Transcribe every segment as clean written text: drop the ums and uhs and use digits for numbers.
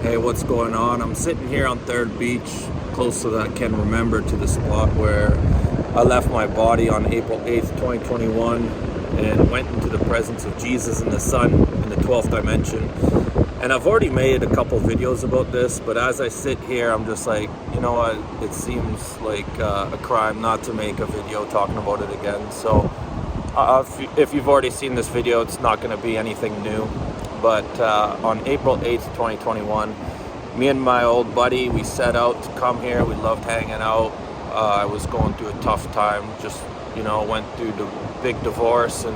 Hey, what's going on? I'm sitting here on 3rd Beach, close to that I can remember, to the spot where I left my body on April 8th, 2021, and went into the presence of Jesus and the Son in the 12th dimension. And I've already made a couple videos about this, but as I sit here, I'm just like, you know what, it seems like a crime not to make a video talking about it again. So if you've already seen this video, it's not going to be anything new. But on April 8th, 2021, me and my old buddy, we set out to come here. We loved hanging out. I was going through a tough time, just, went through the big divorce, and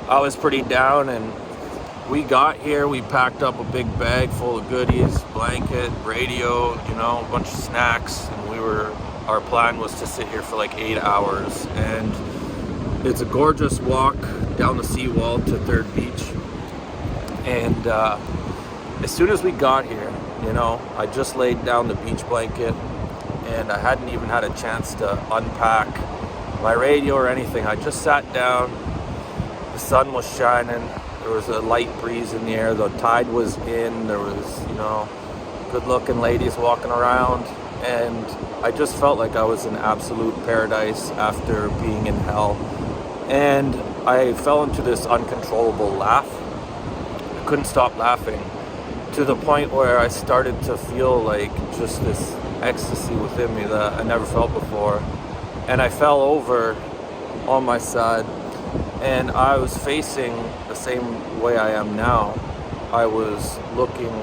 I was pretty down. And we got here, we packed up a big bag full of goodies, blanket, radio, a bunch of snacks, and our plan was to sit here for like 8 hours. And it's a gorgeous walk down the seawall to 3rd Beach. And as soon as we got here, I just laid down the beach blanket, and I hadn't even had a chance to unpack my radio or anything. I just sat down. The sun was shining. There was a light breeze in the air. The tide was in. There was, good-looking ladies walking around. And I just felt like I was in absolute paradise after being in hell. And I fell into this uncontrollable laugh. I couldn't stop laughing, to the point where I started to feel like just this ecstasy within me that I never felt before. And I fell over on my side, and I was facing the same way I am now. I was looking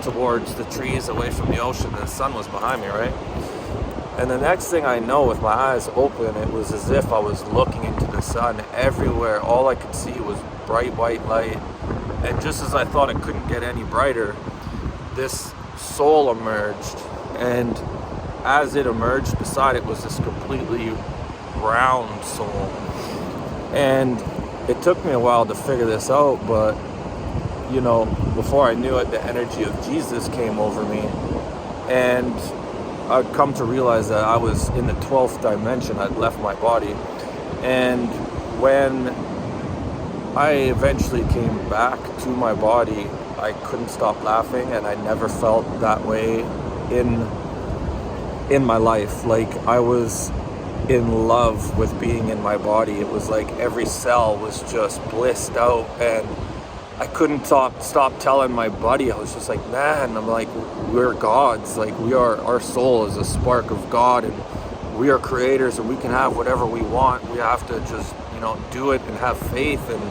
towards the trees away from the ocean, and the sun was behind me, right? And the next thing I know, with my eyes open, it was as if I was looking into the sun. Everywhere, all I could see was bright white light. And just as I thought it couldn't get any brighter, this soul emerged. And as it emerged, beside it was this completely round soul. And it took me a while to figure this out, but, before I knew it, the energy of Jesus came over me. And I'd come to realize that I was in the 12th dimension. I'd left my body. And when I eventually came back to my body, I couldn't stop laughing, and I never felt that way in my life. Like, I was in love with being in my body. It was like every cell was just blissed out, and I couldn't stop telling my buddy. I was just like, man, I'm like, we're gods. Like, our soul is a spark of God, and we are creators, and we can have whatever we want. We have to just do it and have faith. And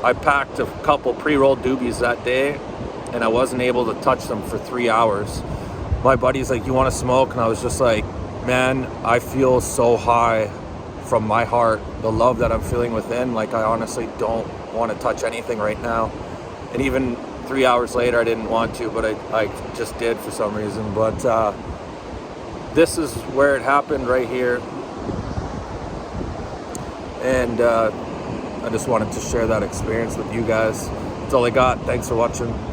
I packed a couple pre-rolled doobies that day, and I wasn't able to touch them for 3 hours. My buddy's like, you want to smoke? And I was just like, man, I feel so high from my heart, the love that I'm feeling within. Like, I honestly don't want to touch anything right now. And even 3 hours later, I didn't want to, but I just did for some reason. But this is where it happened, right here. And I just wanted to share that experience with you guys. That's all I got. Thanks for watching.